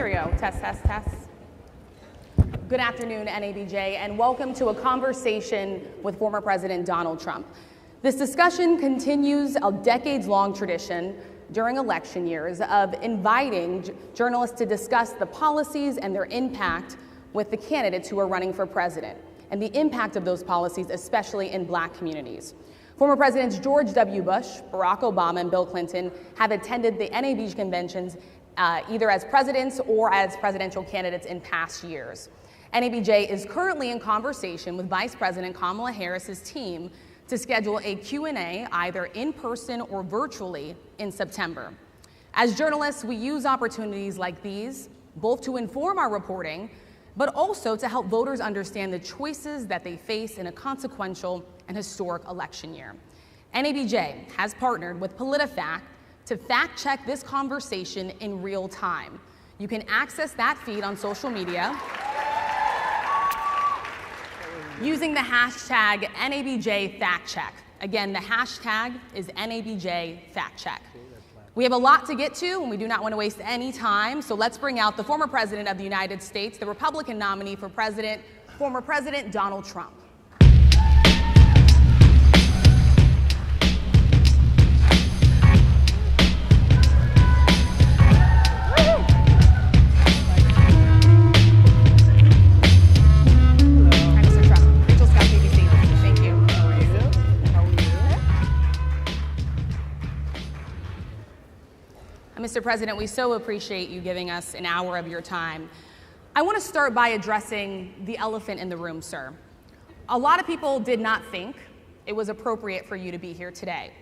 There we go. Test, test, test. Good afternoon, NABJ, and welcome to a conversation with former President Donald Trump. This discussion continues a decades-long tradition during election years of inviting journalists to discuss the policies and their impact with the candidates who are running for president, and the impact of those policies, especially in Black communities. Former Presidents George W. Bush, Barack Obama, and Bill Clinton have attended the NABJ conventions either as presidents or as presidential candidates in past years. NABJ is currently in conversation with Vice President Kamala Harris's team to schedule a Q&A either in person or virtually in September. As journalists, we use opportunities like these both to inform our reporting, but also to help voters understand the choices that they face in a consequential and historic election year. NABJ has partnered with PolitiFact to fact-check this conversation in real time. You can access that feed on social media using the hashtag NABJFactCheck. Again, the hashtag is NABJFactCheck. We have a lot to get to, and we do not want to waste any time, so let's bring out the former President of the United States, the Republican nominee for president, former President Donald Trump. Mr. President, we so appreciate you giving us an hour of your time. I want to start by addressing the elephant in the room, sir. A lot of people did not think it was appropriate for you to be here today.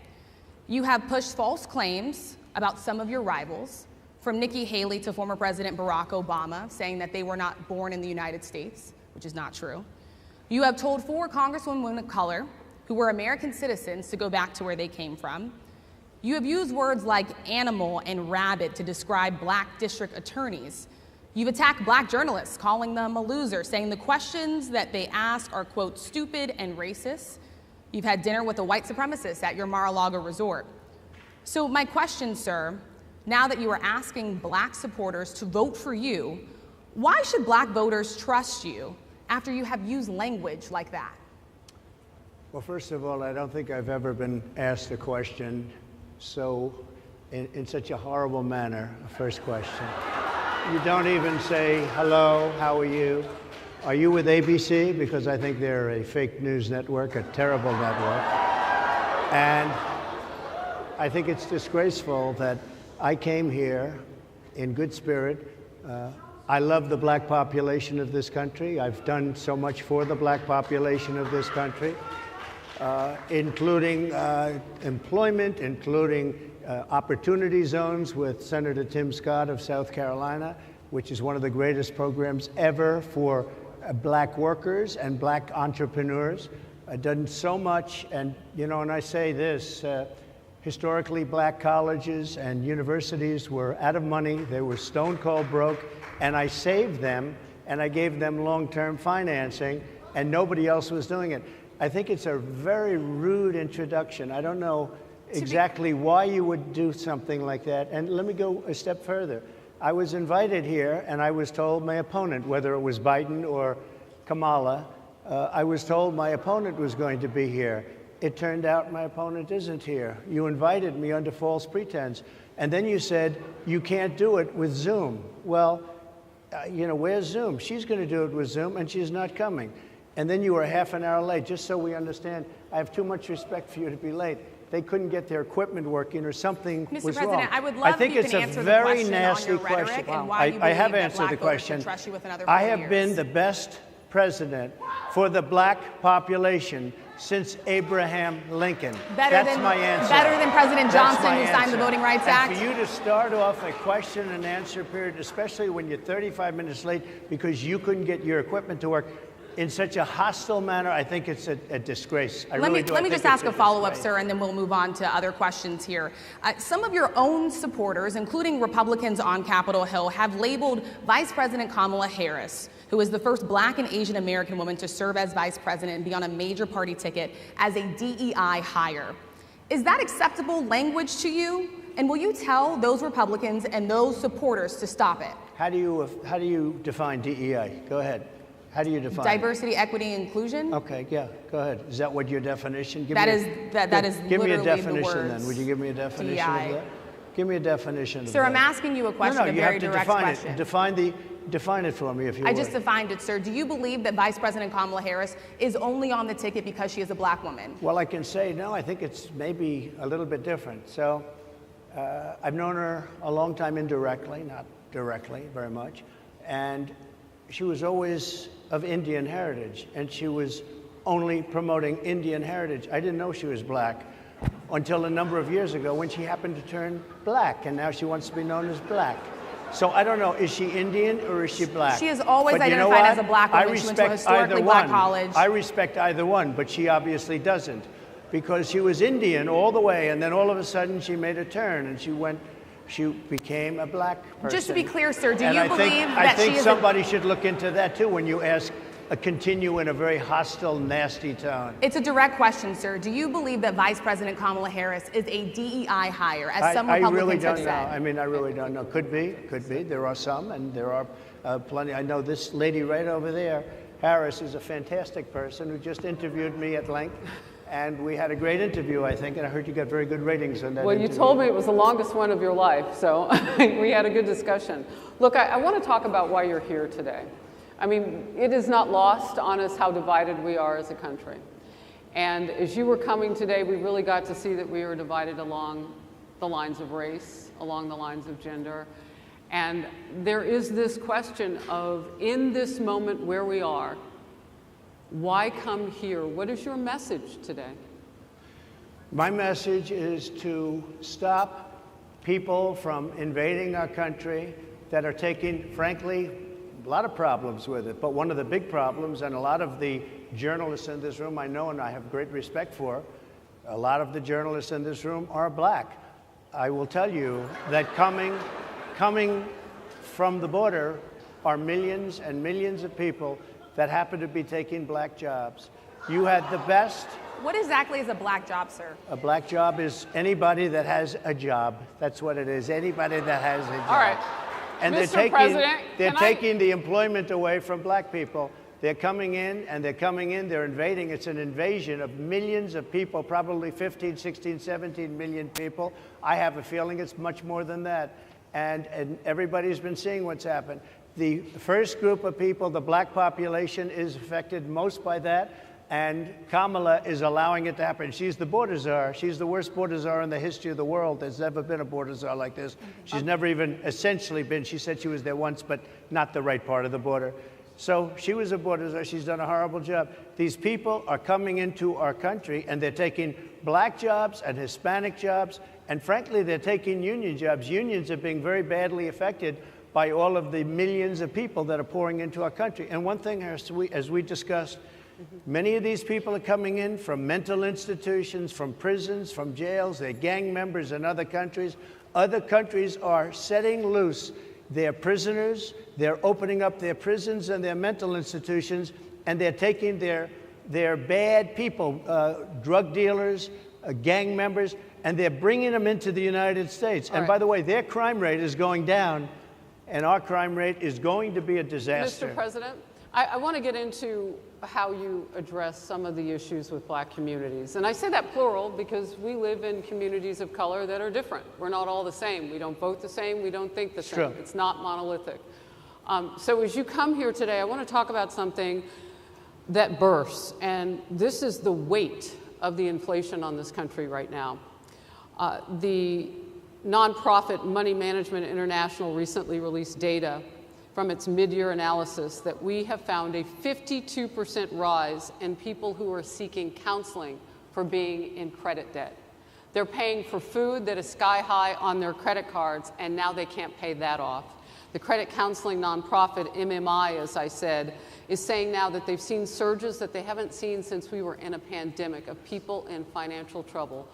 You have pushed false claims about some of your rivals, from Nikki Haley to former President Barack Obama, saying that they were not born in the United States, which is not true. You have told 4 congresswomen of color who were American citizens to go back to where they came from. You have used words like animal and rabid to describe Black district attorneys. You've attacked Black journalists, calling them a loser, saying the questions that they ask are, quote, stupid and racist. You've had dinner with a white supremacist at your Mar-a-Lago resort. So my question, sir, now that you are asking Black supporters to vote for you, why should Black voters trust you after you have used language like that? Well, first of all, I don't think I've ever been asked a question in such a horrible manner. First question. You don't even say, hello, how are you? Are you with ABC? Because I think they're a fake news network, a terrible network. And I think it's disgraceful that I came here in good spirit. I love the Black population of this country. I've done so much for the Black population of this country. Including employment, including opportunity zones with Senator Tim Scott of South Carolina, which is one of the greatest programs ever for Black workers and Black entrepreneurs. I've done so much, and and I say this, historically Black colleges and universities were out of money, they were stone cold broke, and I saved them, and I gave them long-term financing, and nobody else was doing it. I think it's a very rude introduction. I don't know exactly why you would do something like that. And let me go a step further. I was invited here, and I was told my opponent, whether it was Biden or Kamala, I was told my opponent was going to be here. It turned out my opponent isn't here. You invited me under false pretense. And then you said, you can't do it with Zoom. Well, where's Zoom? She's going to do it with Zoom, and she's not coming. And then you were half an hour late. Just so we understand, I have too much respect for you to be late. They couldn't get their equipment working or something was wrong. Mr. President, I would love if you can answer the question on your rhetoric and why you believe that Black voters should trust you with another 4 years. I have been the best president for the Black population since Abraham Lincoln. That's my answer. Better than President Johnson, who signed the Voting Rights Act? And for you to start off a question and answer period, especially when you're 35 minutes late because you couldn't get your equipment to work, in such a hostile manner, I think it's a disgrace. Let me just ask a follow-up, sir, and then we'll move on to other questions here. Some of your own supporters, including Republicans on Capitol Hill, have labeled Vice President Kamala Harris, who is the first Black and Asian American woman to serve as vice president and be on a major party ticket, as a DEI hire. Is that acceptable language to you? And will you tell those Republicans and those supporters to stop it? How do you define DEI? Go ahead. How do you define diversity, equity, inclusion? Okay, yeah, go ahead. Is that what your definition? That is give me a literally definition the words then. Would you give me a definition DEI. of that? Give me a definition of that. Sir, I'm asking you a question, No, a you very have to direct define question. it. Define it for me, if you would. I just defined it, sir. Do you believe that Vice President Kamala Harris is only on the ticket because she is a black woman? Well, I can say no. I think it's maybe a little bit different. So, I've known her a long time indirectly, not directly very much, and she was always of Indian heritage, and she was only promoting Indian heritage. I didn't know she was black until a number of years ago when she happened to turn black, and now she wants to be known as black. So I don't know, is she Indian or is she black? She has always But you know identified as what? a black woman. I She went to a respect either historically black one. college. I respect either one, but she obviously doesn't, because she was Indian all the way, and then all of a sudden she made a turn and she became a black person. Just to be clear, sir, do And you I believe think, that I think she is somebody should look into that too when you ask continue in a very hostile, nasty tone. It's a direct question, sir. Do you believe that Vice President Kamala Harris is a DEI hire, as some I Republicans really don't have know. said? I mean, I really don't know. Could be. There are some, and there are plenty. I know this lady right over there, Harris, is a fantastic person who just interviewed me at length. And we had a great interview, I think, and I heard you got very good ratings on that Well, interview. you told me it was the longest one of your life, so we had a good discussion. Look, I want to talk about why you're here today. I mean, it is not lost on us how divided we are as a country. And as you were coming today, we really got to see that we are divided along the lines of race, along the lines of gender. And there is this question of, in this moment where we are, why come here? What is your message today? My message is to stop people from invading our country that are taking, frankly, a lot of problems with it. But one of the big problems, and a lot of the journalists in this room I know and I have great respect for, a lot of the journalists in this room are black. I will tell you that coming from the border are millions and millions of people that happen to be taking black jobs. You had the best. What exactly is a black job, sir? A black job is anybody that has a job. That's what it is. Anybody that has a job. All right. And Mr. President, they're taking the employment away from black people. They're coming in, they're invading. It's an invasion of millions of people, probably 15, 16, 17 million people. I have a feeling it's much more than that. And everybody's been seeing what's happened. The first group of people, the black population, is affected most by that. And Kamala is allowing it to happen. She's the border czar. She's the worst border czar in the history of the world. There's never been a border czar like this. She's never even essentially been. She said she was there once, but not the right part of the border. So she was a border czar. She's done a horrible job. These people are coming into our country, and they're taking black jobs and Hispanic jobs, and frankly, they're taking union jobs. Unions are being very badly affected by all of the millions of people that are pouring into our country. And one thing, as we discussed, many of these people are coming in from mental institutions, from prisons, from jails. They're gang members in other countries. Other countries are setting loose their prisoners. They're opening up their prisons and their mental institutions, and they're taking their bad people, drug dealers, gang members, and they're bringing them into the United States. And by the way, their crime rate is going down, and our crime rate is going to be a disaster. Mr. President, I want to get into how you address some of the issues with black communities. And I say that plural because we live in communities of color that are different. We're not all the same. We don't vote the same. We don't think the same. True. It's not monolithic. So as you come here today, I want to talk about something that bursts. And this is the weight of the inflation on this country right now. The nonprofit Money Management International recently released data from its mid-year analysis that we have found a 52% rise in people who are seeking counseling for being in credit debt. They're paying for food that is sky high on their credit cards, and now they can't pay that off. The credit counseling nonprofit MMI, as I said, is saying now that they've seen surges that they haven't seen since we were in a pandemic of people in financial trouble.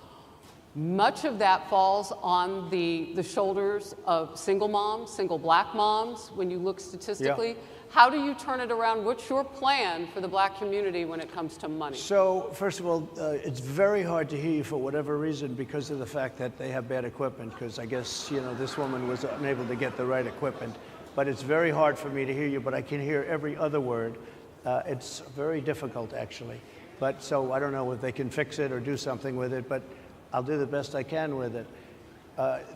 Much of that falls on the shoulders of single moms, single black moms, when you look statistically. Yeah. How do you turn it around? What's your plan for the black community when it comes to money? So, first of all, it's very hard to hear you for whatever reason because of the fact that they have bad equipment, because I guess, you know, this woman was unable to get the right equipment. But it's very hard for me to hear you, but I can hear every other word. It's very difficult, actually. But so I don't know if they can fix it or do something with it, but I'll do the best I can with it.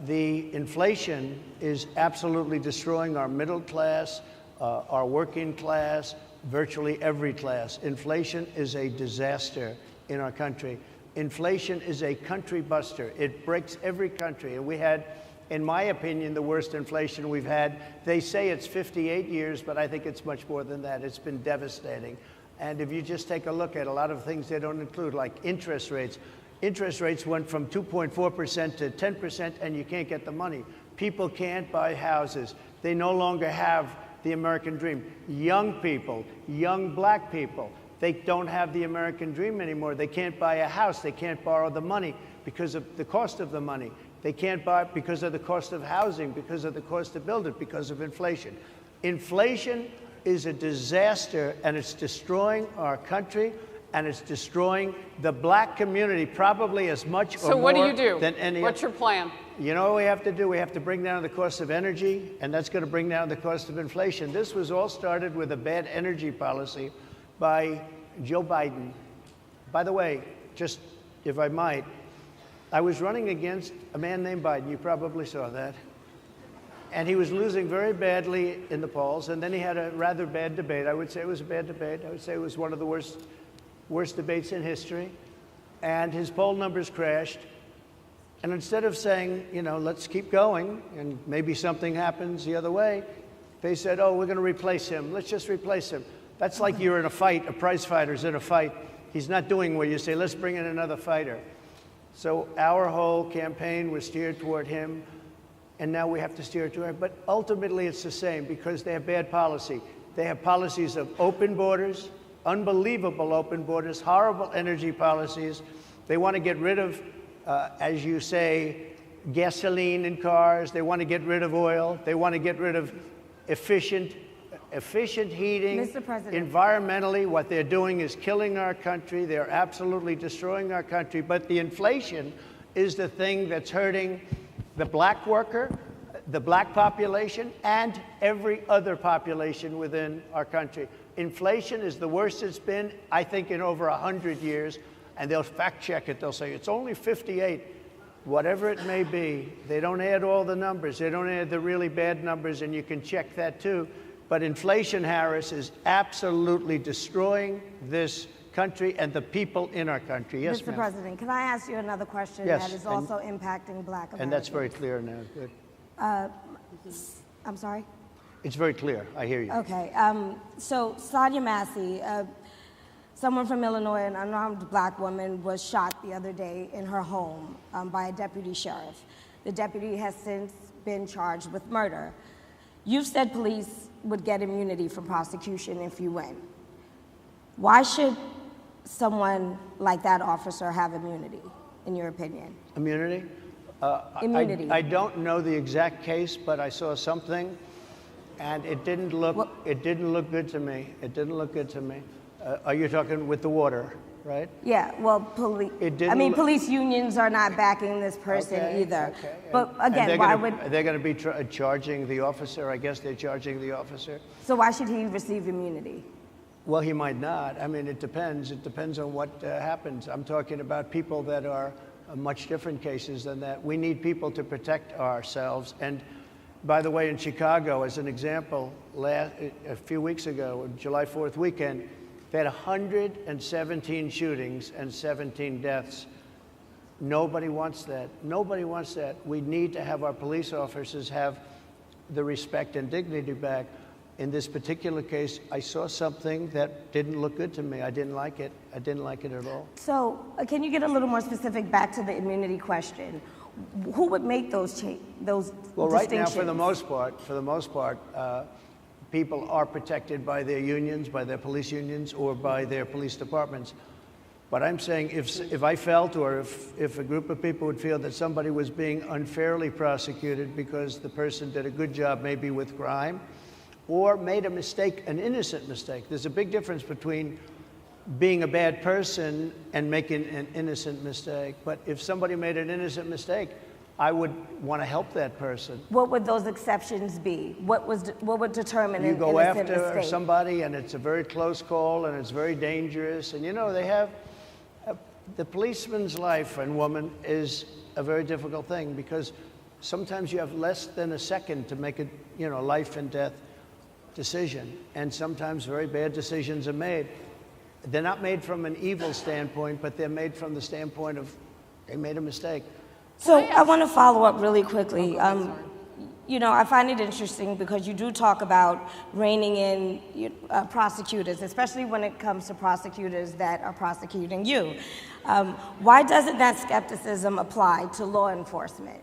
The inflation is absolutely destroying our middle class, our working class, virtually every class. Inflation is a disaster in our country. Inflation is a country buster. It breaks every country. And we had, in my opinion, the worst inflation we've had. They say it's 58 years, but I think it's much more than that. It's been devastating. And if you just take a look at a lot of things they don't include, like interest rates. Interest rates went from 2.4% to 10%, and you can't get the money. People can't buy houses. They no longer have the American dream. Young people, young black people, they don't have the American dream anymore. They can't buy a house. They can't borrow the money because of the cost of the money. They can't buy because of the cost of housing, because of the cost to build it, because of inflation. Inflation is a disaster, and it's destroying our country, and it's destroying the black community probably as much or more. So what do you do? Than any. What's your plan? You know what we have to do? We have to bring down the cost of energy, and that's going to bring down the cost of inflation. This was all started with a bad energy policy by Joe Biden. By the way, just if I might, I was running against a man named Biden. You probably saw that. And he was losing very badly in the polls, and then he had a rather bad debate. I would say it was a bad debate. I would say it was one of the worst debates in history. And his poll numbers crashed. And instead of saying, you know, let's keep going, and maybe something happens the other way, they said, oh, we're going to replace him. Let's just replace him. That's like you're in a fight, a prize fighter's in a fight. He's not doing well. You say, let's bring in another fighter. So our whole campaign was steered toward him, and now we have to steer toward him. But ultimately, it's the same because they have bad policy. They have policies of open borders, unbelievable open borders, horrible energy policies. They want to get rid of, as you say, gasoline in cars. They want to get rid of oil. They want to get rid of efficient heating. Mr. President. Environmentally, what they're doing is killing our country. They're absolutely destroying our country. But the inflation is the thing that's hurting the black worker, the black population, and every other population within our country. Inflation is the worst it's been, I think, in over 100 years. And they'll fact check it. They'll say, it's only 58. Whatever it may be, they don't add all the numbers. They don't add the really bad numbers, and you can check that too. But inflation, Harris, is absolutely destroying this country and the people in our country. Yes, Mr. ma'am. President, can I ask you another question Yes, that is also impacting black Americans? And that's very clear now. Good. I'm sorry? It's very clear. I hear you. Okay. So Sadia Massey, someone from Illinois, an unarmed black woman, was shot the other day in her home by a deputy sheriff. The deputy has since been charged with murder. You've said police would get immunity from prosecution if you win. Why should someone like that officer have immunity, in your opinion? Immunity? Immunity. I don't know the exact case, but I saw something, and it didn't look good to me. It didn't look good to me. Are you talking with the water, right? Yeah, well, police unions are not backing this person either. Okay. But again, why would... They're going to be charging the officer. I guess they're charging the officer. So why should he receive immunity? Well, he might not. I mean, it depends. It depends on what happens. I'm talking about people that are much different cases than that. We need people to protect ourselves. And by the way, in Chicago, as an example, a few weeks ago, July 4th weekend, they had 117 shootings and 17 deaths. Nobody wants that. Nobody wants that. We need to have our police officers have the respect and dignity back. In this particular case, I saw something that didn't look good to me. I didn't like it. I didn't like it at all. So can you get a little more specific back to the immunity question? Who would make those distinctions? Well, right now, for the most part, people are protected by their unions, by their police unions, or by their police departments. But I'm saying if I felt, or if a group of people would feel that somebody was being unfairly prosecuted because the person did a good job maybe with crime, or made a mistake, an innocent mistake. There's a big difference between being a bad person and making an innocent mistake. But if somebody made an innocent mistake, I would want to help that person. What would those exceptions be? What would determine an innocent mistake? You go after somebody and it's a very close call and it's very dangerous. And you know, they have, the policeman's life and woman is a very difficult thing, because sometimes you have less than a second to make a, you know, life and death decision. And sometimes very bad decisions are made. They're not made from an evil standpoint, but they're made from the standpoint of they made a mistake. So I want to follow up really quickly. You know, I find it interesting because you do talk about reining in prosecutors, especially when it comes to prosecutors that are prosecuting you. Why doesn't that skepticism apply to law enforcement?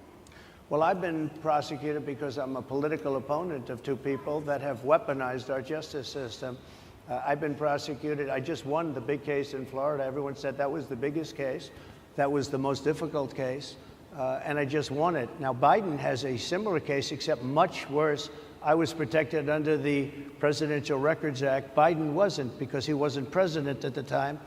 Well, I've been prosecuted because I'm a political opponent of two people that have weaponized our justice system. I've been prosecuted. I just won the big case in Florida. Everyone said that was the biggest case. That was the most difficult case. And I just won it. Now, Biden has a similar case, except much worse. I was protected under the Presidential Records Act. Biden wasn't, because he wasn't president at the time.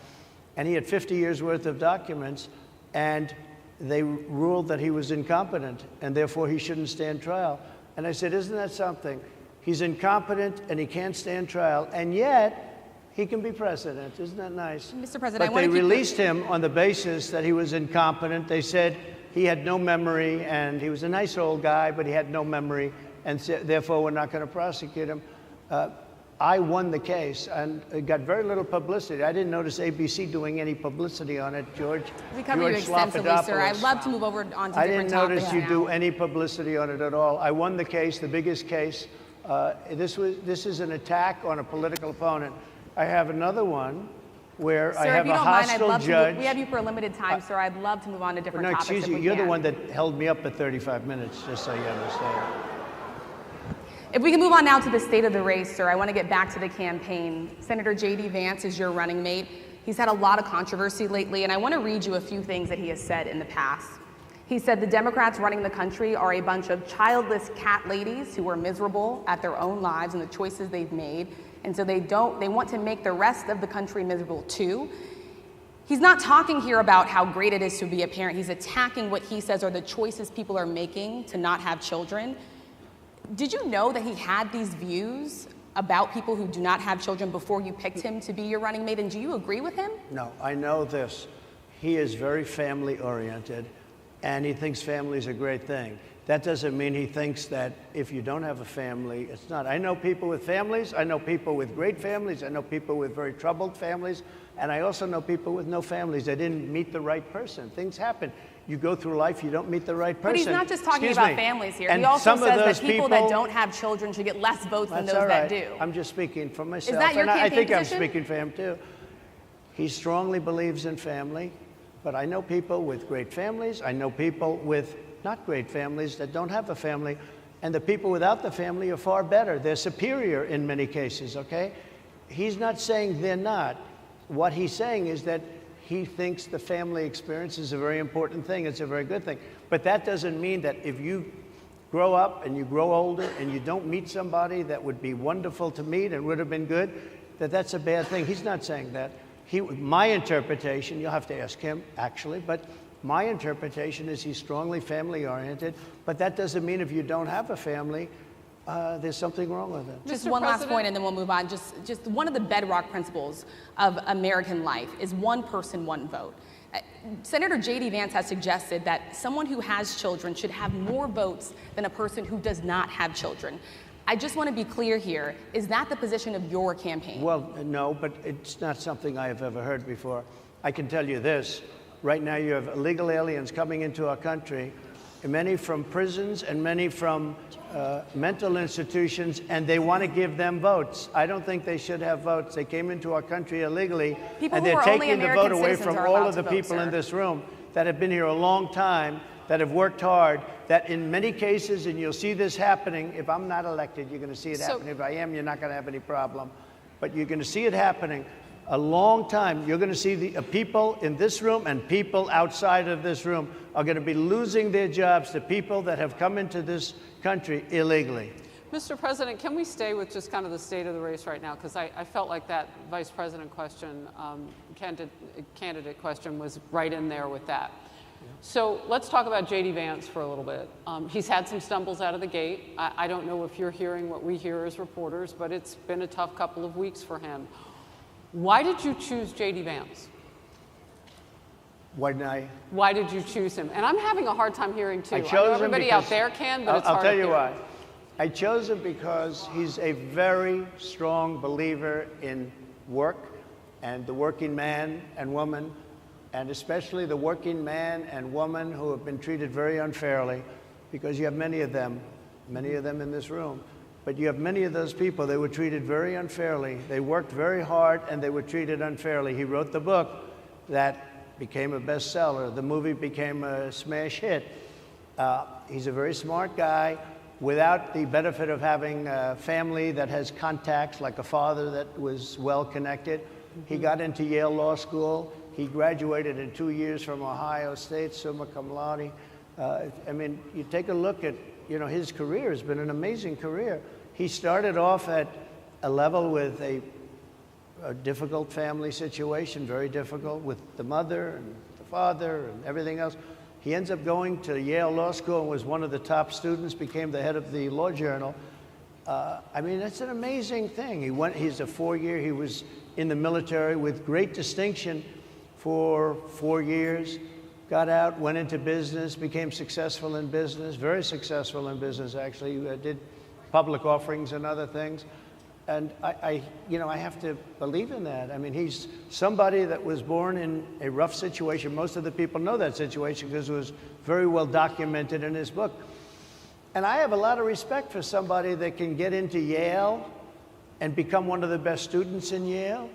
And he had 50 years worth of documents. And they ruled that he was incompetent, and therefore he shouldn't stand trial. And I said, isn't that something? He's incompetent and he can't stand trial, and yet he can be president. Isn't that nice? Mr. President, but they released him on the basis that he was incompetent. They said he had no memory, and he was a nice old guy, but he had no memory, and therefore we're not going to prosecute him. I won the case, and it got very little publicity. I didn't notice ABC doing any publicity on it, George. We cover you extensively, sir. I'd love to move over on to different topics. I didn't notice you do any publicity on it at all. I won the case, the biggest case. This is an attack on a political opponent. I have another one where I have a hostile judge. We have you for a limited time, sir. I'd love to move on to different topics. No, excuse you. You're the one that held me up at 35 minutes, just so you understand. If we can move on now to the state of the race, sir, I want to get back to the campaign. Senator J.D. Vance is your running mate. He's had a lot of controversy lately, and I want to read you a few things that he has said in the past. He said the Democrats running the country are a bunch of childless cat ladies who are miserable at their own lives and the choices they've made, and so they want to make the rest of the country miserable too. He's not talking here about how great it is to be a parent. He's attacking what he says are the choices people are making to not have children. Did you know that he had these views about people who do not have children before you picked him to be your running mate, and do you agree with him? No, I know this. He is very family-oriented, and he thinks family is a great thing. That doesn't mean he thinks that if you don't have a family, it's not. I know people with families. I know people with great families. I know people with very troubled families. And I also know people with no families. They didn't meet the right person. Things happen. You go through life, you don't meet the right person. But he's not just talking about families here. He also says that people that don't have children should get less votes than those that do. I'm just speaking for myself. Is that your campaign I think position? I'm speaking for him too. He strongly believes in family, but I know people with great families. I know people with not great families that don't have a family, and the people without the family are far better. They're superior in many cases, okay? He's not saying they're not. What he's saying is that he thinks the family experience is a very important thing. It's a very good thing. But that doesn't mean that if you grow up and you grow older and you don't meet somebody that would be wonderful to meet and would have been good, that that's a bad thing. He's not saying that. My interpretation, you'll have to ask him actually, but my interpretation is he's strongly family-oriented, but that doesn't mean if you don't have a family, there's something wrong with it. Just one last point and then we'll move on. Just one of the bedrock principles of American life is one person, one vote. Senator J.D. Vance has suggested that someone who has children should have more votes than a person who does not have children. I just want to be clear here. Is that the position of your campaign? Well, no, but it's not something I have ever heard before. I can tell you this. Right now you have illegal aliens coming into our country, many from prisons and many from mental institutions, and they want to give them votes. I don't think they should have votes. They came into our country illegally, and they're taking the vote away from all of the people in this room that have been here a long time, that have worked hard, that in many cases, and you'll see this happening, if I'm not elected, you're going to see it happening. If I am, you're not going to have any problem. But you're going to see it happening. a long time. You're going to see the people in this room and people outside of this room are going to be losing their jobs to people that have come into this country illegally. Mr. President, can we stay with just kind of the state of the race right now? Because I felt like that vice president question, candidate question was right in there with that. So let's talk about J.D. Vance for a little bit. He's had some stumbles out of the gate. I don't know if you're hearing what we hear as reporters, but it's been a tough couple of weeks for him. Why did you choose J.D. Vance? Why did you choose him? And I'm having a hard time hearing too. I chose know him everybody because, out there can, but it's hard I'll tell to you hear. why. I chose him because he's a very strong believer in work and the working man and woman, and especially the working man and woman who have been treated very unfairly, because you have many of them in this room. But you have many of those people, they were treated very unfairly. They worked very hard and they were treated unfairly. He wrote the book that became a bestseller. The movie became a smash hit. He's a very smart guy without the benefit of having a family that has contacts, like a father that was well connected. He got into Yale Law School. He graduated in 2 years from Ohio State, summa cum laude. I mean, you take a look at, his career has been an amazing career. He started off at a level with a difficult family situation, very difficult with the mother and the father and everything else. He ends up going to Yale Law School and was one of the top students, became the head of the law journal. I mean, it's an amazing thing. He's a 4-year, he was in the military with great distinction for 4 years, got out, went into business, became successful in business, very successful in business actually, did public offerings and other things. And I have to believe in that. I mean, he's somebody that was born in a rough situation. Most of the people know that situation because it was very well documented in his book. And I have a lot of respect for somebody that can get into Yale and become one of the best students in Yale,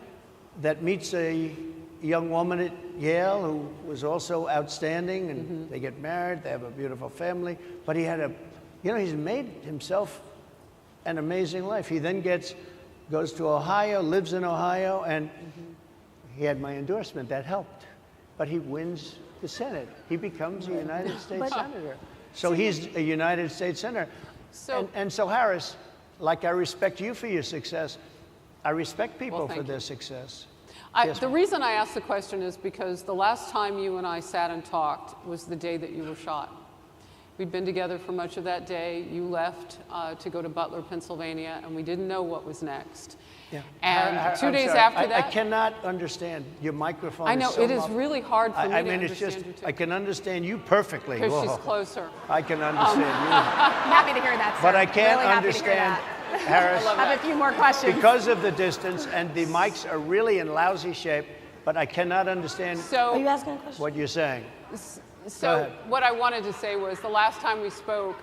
that meets a young woman at Yale who was also outstanding, and they get married, they have a beautiful family. But he had he's made himself an amazing life. He then goes to Ohio, lives in Ohio, and he had my endorsement. That helped. But he wins the Senate. He becomes a United States Senator. So he's a United States Senator. So Harris, like I respect you for your success, I respect people for their success. The reason I asked the question is because the last time you and I sat and talked was the day that you were shot. We'd been together for much of that day. You left to go to Butler, Pennsylvania, and we didn't know what was next. Yeah. And 2 days after that... I cannot understand. Your microphone I know, is so it is really hard for me to understand it's just, you too. I can understand you perfectly. Because she's closer. I can understand you. Happy to hear that, sir. But I can't really understand, Harris, I have a few more questions. because of the distance, and the mics are really in lousy shape, but I cannot understand Are you asking a question? what you're saying. So what I wanted to say was the last time we spoke,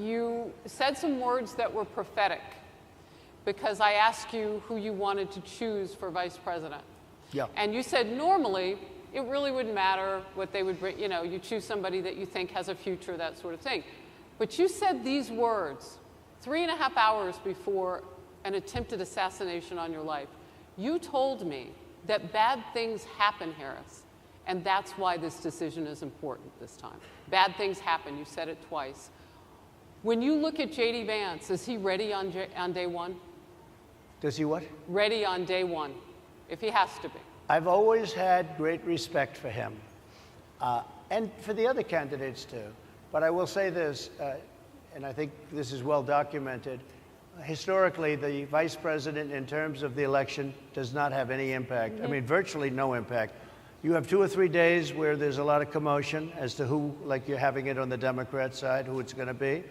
you said some words that were prophetic because I asked you who you wanted to choose for vice president. Yeah. And you said normally it really wouldn't matter what they would bring, you choose somebody that you think has a future, that sort of thing. But you said these words 3.5 hours before an attempted assassination on your life. You told me that bad things happen, Harris. And that's why this decision is important this time. Bad things happen. You said it twice. When you look at J.D. Vance, is he ready on day one? Does he what? Ready on day one, if he has to be. I've always had great respect for him, and for the other candidates too. But I will say this, and I think this is well documented. Historically, the vice president, in terms of the election, does not have any impact. I mean, virtually no impact. You have 2 or 3 days where there's a lot of commotion as to who, like you're having it on the Democrat side, who it's going to be.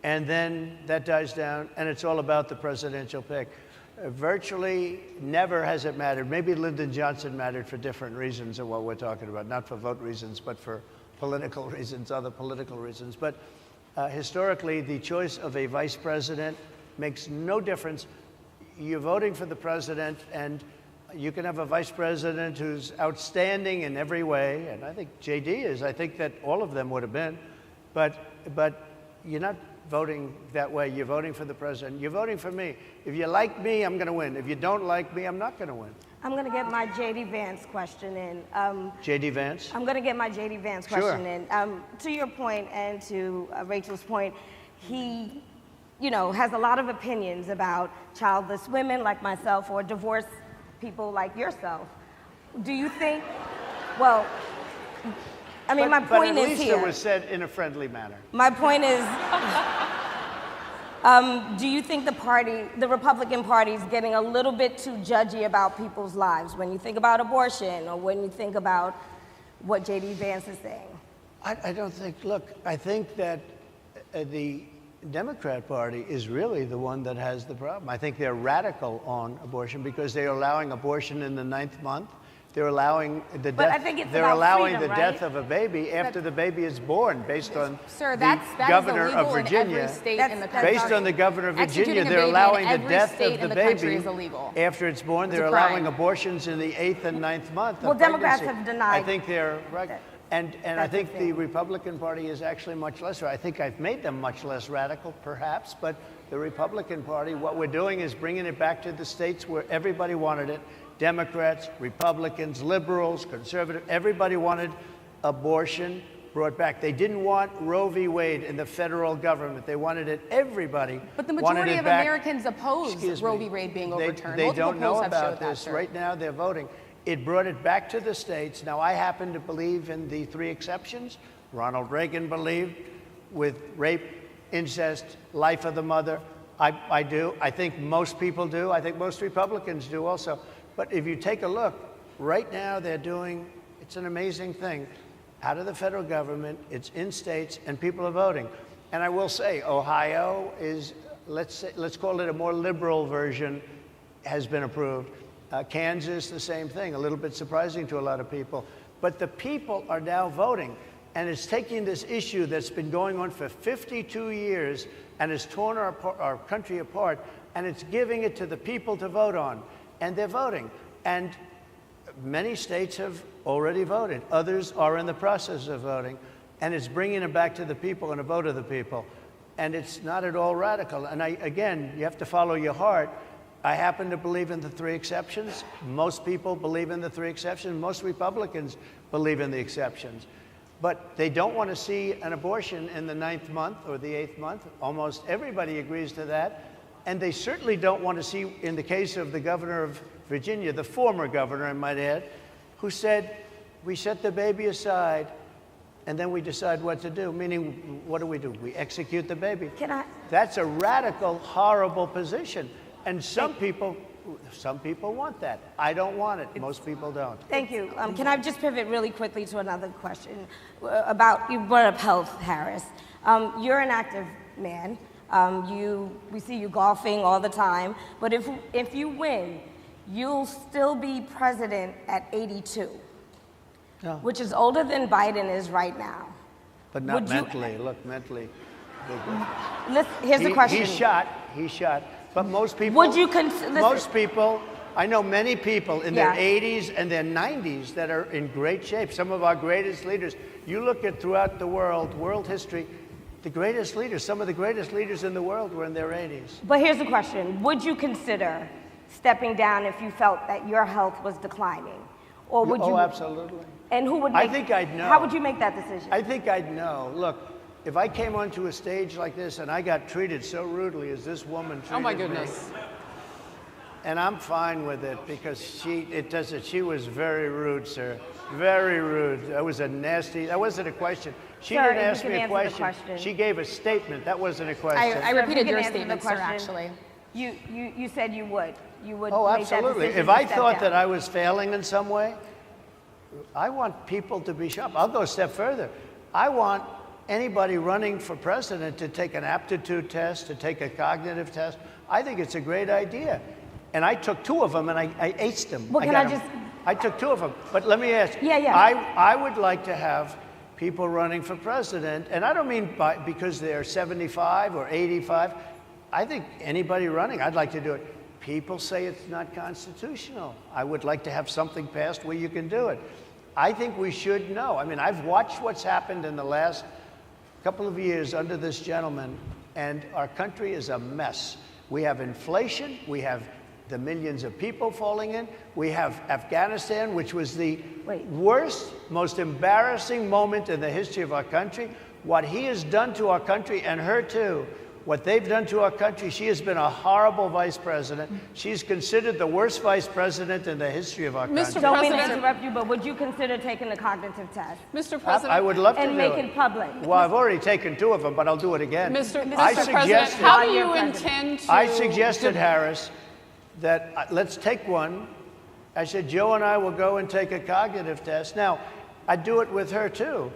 And then that dies down, and it's all about the presidential pick. Virtually never has it mattered. Maybe Lyndon Johnson mattered for different reasons of what we're talking about, not for vote reasons, but for political reasons, other political reasons. But historically, the choice of a vice president makes no difference. You're voting for the president, and you can have a vice president who's outstanding in every way, and I think J.D. is. I think that all of them would have been, but you're not voting that way. You're voting for the president. You're voting for me. If you like me, I'm going to win. If you don't like me, I'm not going to win. I'm going to get my J.D. Vance question in. J.D. Vance? I'm going to get my J.D. Vance question in. To your point and to Rachel's point, he, has a lot of opinions about childless women like myself or divorced people like yourself. Do you think, well, I mean, my point is here. But at least it was said in a friendly manner. My point is, do you think the Republican Party is getting a little bit too judgy about people's lives when you think about abortion or when you think about what J.D. Vance is saying? I don't think, look, I think that the Democrat Party is really the one that has the problem. I think they're radical on abortion because they're allowing abortion in the 9th month. They're allowing the death. I think it's they're about allowing freedom, the death of a baby after the baby is born, based on the governor of Virginia. In every state in the country. Based on the governor of Virginia, Executing a they're baby allowing in the every death state of in the the country baby is illegal. after it's born. It's They're a allowing crime. abortions in the 8th and 9th month. Well, of Democrats pregnancy. have denied I think they're right. And I that's think the the thing. Republican Party is actually much less. I think I've made them much less radical, perhaps, but the Republican Party, what we're doing is bringing it back to the states where everybody wanted it. Democrats, Republicans, liberals, conservative, everybody wanted abortion brought back. They didn't want Roe v. Wade in the federal government. They wanted it, everybody But the wanted majority it of back. Americans oppose Excuse Roe me. v. Wade being They overturned. They Multiple don't know polls have about showed that, this. sir. Right now they're voting. It brought it back to the states. Now, I happen to believe in the 3 exceptions. Ronald Reagan believed with rape, incest, life of the mother. I do. I think most people do. I think most Republicans do also. But if you take a look, right now they're doing, it's an amazing thing, out of the federal government, it's in states, and people are voting. And I will say, Ohio is, let's call it a more liberal version, has been approved. Kansas, the same thing, a little bit surprising to a lot of people. But the people are now voting. And it's taking this issue that's been going on for 52 years and has torn our country apart, and it's giving it to the people to vote on. And they're voting. And many states have already voted. Others are in the process of voting. And it's bringing it back to the people and a vote of the people. And it's not at all radical. And again, you have to follow your heart. I happen to believe in the 3 exceptions. Most people believe in the 3 exceptions. Most Republicans believe in the exceptions. But they don't want to see an abortion in the 9th month or the 8th month. Almost everybody agrees to that. And they certainly don't want to see, in the case of the governor of Virginia, the former governor, I might add, who said, we set the baby aside and then we decide what to do. Meaning, what do? We execute the baby. That's a radical, horrible position. And some people want that. I don't want it. Most people don't. Thank you. Can I just pivot really quickly to another question about, you brought up health, Harris. You're an active man. We see you golfing all the time. But if you win, you'll still be president at 82, which is older than Biden is right now. But not mentally. Look, mentally. Here's the question. He's shot. But most people, would you most people, I know many people in Yeah. their 80s and their 90s that are in great shape. Some of our greatest leaders. You look at throughout the world history, the greatest leaders, some of the greatest leaders in the world were in their 80s. But here's the question. Would you consider stepping down if you felt that your health was declining? Or would you? Oh, absolutely. And who would I make, think I'd know. How would you make that decision? I think I'd know. Look, if I came onto a stage like this and I got treated so rudely as this woman treated me. Oh my goodness. And I'm fine with it because she was very rude, sir. Very rude. That wasn't a question. She Sir, didn't ask you me can a answer the question. question. She gave a statement. That wasn't a question. I Sir, repeated you your can answer the statement, sir, question. actually. You said you would. You would Oh, make that absolutely. decision If to I step thought down. that I was failing in some way, I want people to be sharp. I'll go a step further. I want anybody running for president to take an aptitude test, to take a cognitive test. I think it's a great idea. And I took 2 of them and I aced them. Well, I took 2 of them. But let me ask you. Yeah. I would like to have people running for president, and I don't mean because they're 75 or 85. I think anybody running, I'd like to do it. People say it's not constitutional. I would like to have something passed where you can do it. I think we should know. I mean, I've watched what's happened in the last couple of years under this gentleman, and our country is a mess. We have inflation, we have the millions of people falling in, we have Afghanistan, which was the worst, most embarrassing moment in the history of our country. What he has done to our country, and her too, what they've done to our country, she has been a horrible vice president. She's considered the worst vice president in the history of our country. Don't mean to interrupt you, but would you consider taking the cognitive test? Mr. President, I would love to do it. And make it public. Well, I've already taken 2 of them, but I'll do it again. Mr. I President, suggested, how do you intend to... I suggested, Harris, that let's take one. I said, Joe and I will go and take a cognitive test. Now, I'd do it with her too.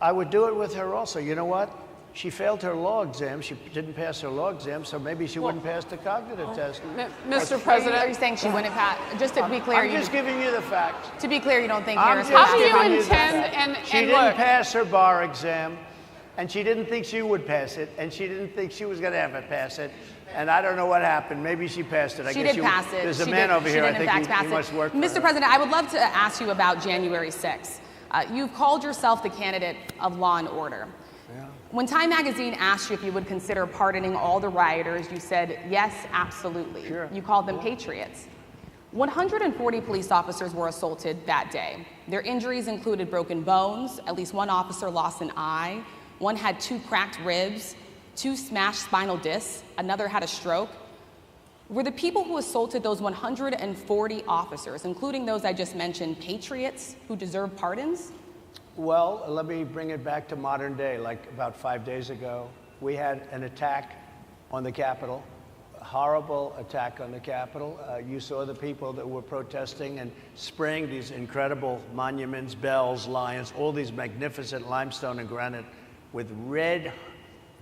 I would do it with her also. You know what? She failed her law exam. She didn't pass her law exam, so maybe she wouldn't pass the cognitive test. Mr. President, Are you saying she wouldn't pass? Just to be clear, I'm just giving you the facts. To be clear, you don't think Harris would how pass do the you cognitive intend, test? She didn't pass her bar exam, and she didn't think she would pass it, and she didn't think she was going to ever pass it. And I don't know what happened. Maybe she passed it. She did pass it. There's a man over here. I think he must work for her. Mr. President, I would love to ask you about January 6th. You've called yourself the candidate of law and order. Yeah. When Time Magazine asked you if you would consider pardoning all the rioters, you said, yes, absolutely. Sure. You called them patriots. 140 police officers were assaulted that day. Their injuries included broken bones, at least one officer lost an eye, one had 2 cracked ribs, 2 smashed spinal discs, another had a stroke. Were the people who assaulted those 140 officers, including those I just mentioned, patriots who deserve pardons? Well, let me bring it back to modern day. Like about 5 days ago, we had an attack on the Capitol, a horrible attack on the Capitol. You saw the people that were protesting and spraying these incredible monuments, bells, lions, all these magnificent limestone and granite with red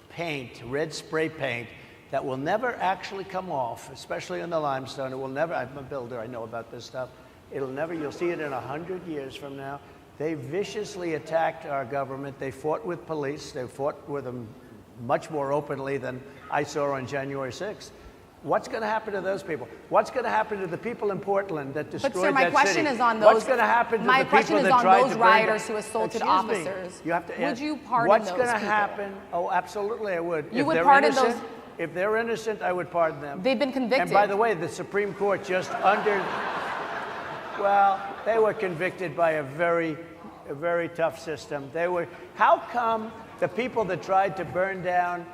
paint, red spray paint, that will never actually come off, especially in the limestone. It will never, I'm a builder, I know about this stuff. It'll never, you'll see it in 100 years from now. They viciously attacked our government. They fought with police. They fought with them much more openly than I saw on January 6th. What's going to happen to those people? What's going to happen to the people in Portland that destroyed that city? But sir, my question is on those. What's going to happen to the people that tried to burn down? My question is on those rioters who assaulted officers. You have to would you pardon what's those going to people? happen? Oh, absolutely, I would. You would pardon those? If they're innocent, I would pardon them. They've been convicted. And by the way, the Supreme Court just well, they were convicted by a very tough system. How come the people that tried to burn down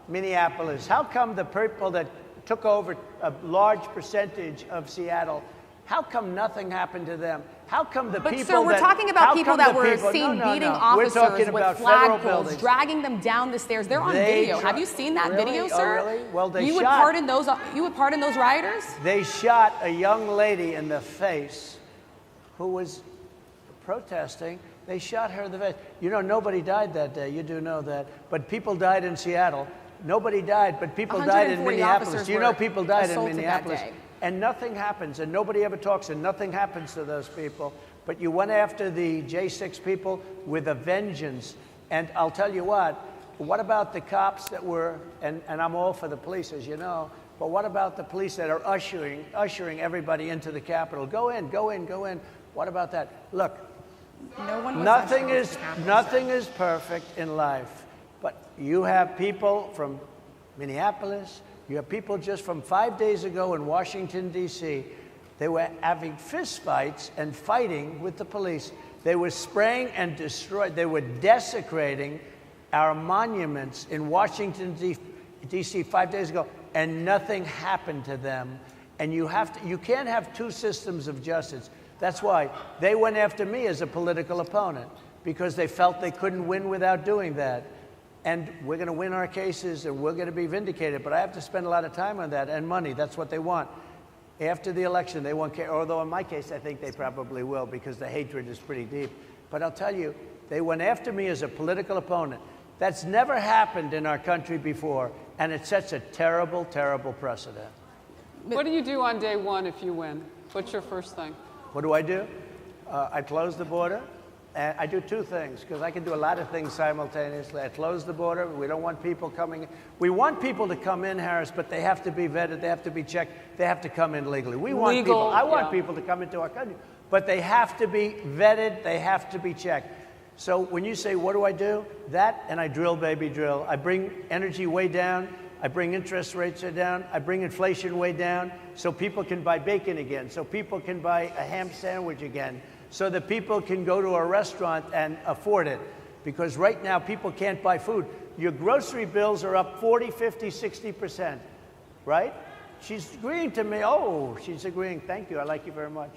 Minneapolis, how come the people that took over a large percentage of Seattle, how come nothing happened to them? How come the people sir, we're talking about people that were seen beating officers with flagpoles, dragging them down the stairs. They're on video. Have you seen that video, sir? Oh, really? Well, you would pardon those rioters? They shot a young lady in the face who was protesting. They shot her in the face. You know, nobody died that day. You do know that. But people died in Seattle. Nobody died, but people died in Minneapolis. You know people died in Minneapolis. And nothing happens, and nobody ever talks, and nothing happens to those people. But you went after the J6 people with a vengeance. And I'll tell you what about the cops that were, and I'm all for the police, as you know, but what about the police that are ushering everybody into the Capitol? Go in, go in, go in. What about that? Look, nothing is perfect in life, but you have people from Minneapolis, you have people just from 5 days ago in Washington, D.C. They were having fistfights and fighting with the police. They were spraying and destroying. They were desecrating our monuments in Washington, D.C. 5 days ago, and nothing happened to them. And you can't have 2 systems of justice. That's why they went after me as a political opponent, because they felt they couldn't win without doing that. And we're going to win our cases, and we're going to be vindicated. But I have to spend a lot of time on that, and money. That's what they want. After the election, they won't care. Although in my case, I think they probably will, because the hatred is pretty deep. But I'll tell you, they went after me as a political opponent. That's never happened in our country before, and it sets a terrible, terrible precedent. What do you do on day 1 if you win? What's your first thing? What do? I close the border. And I do 2 things, because I can do a lot of things simultaneously. I close the border. We don't want people coming in. We want people to come in, Harris, but they have to be vetted. They have to be checked. They have to come in legally. Want people. I want people to come into our country, but they have to be vetted. They have to be checked. So when you say, what do? That, and I drill, baby, drill. I bring energy way down. I bring interest rates down. I bring inflation way down so people can buy bacon again, so people can buy a ham sandwich again, so that people can go to a restaurant and afford it. Because right now, people can't buy food. Your grocery bills are up 40, 50, 60%, right? She's agreeing to me. Oh, she's agreeing. Thank you. I like you very much.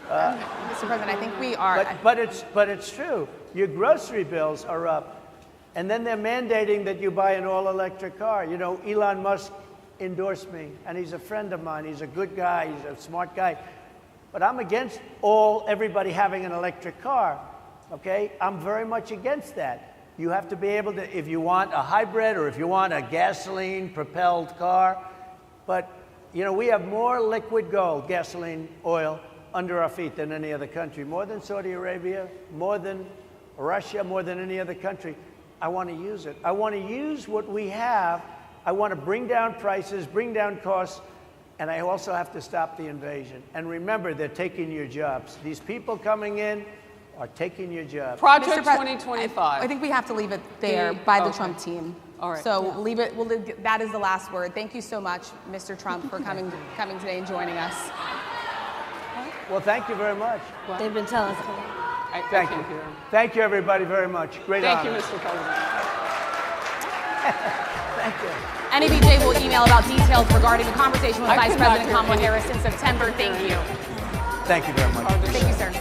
Mr. President, I think we are. But it's true. Your grocery bills are up. And then they're mandating that you buy an all-electric car. You know, Elon Musk endorsed me, and he's a friend of mine. He's a good guy. He's a smart guy. But I'm against everybody having an electric car, okay? I'm very much against that. You have to be able to, if you want a hybrid or if you want a gasoline-propelled car. But, you know, we have more liquid gold, gasoline, oil, under our feet than any other country. More than Saudi Arabia, more than Russia, more than any other country. I want to use it. I want to use what we have. I want to bring down prices, bring down costs, and I also have to stop the invasion. And remember, they're taking your jobs. These people coming in are taking your jobs. Project Mr. 2025. I think we have to leave it there by the Trump team. All right. So leave it. That is the last word. Thank you so much, Mr. Trump, for coming today and joining us. Well, thank you very much. They've been telling us. Thank you. Thank you, everybody, very much. Great Thank honor. you, Mr. President. Thank you. NABJ will email about details regarding the conversation with I Vice could not President hear Kamala any- Harris in September. Thank you. Thank you very much. Thank you, sir.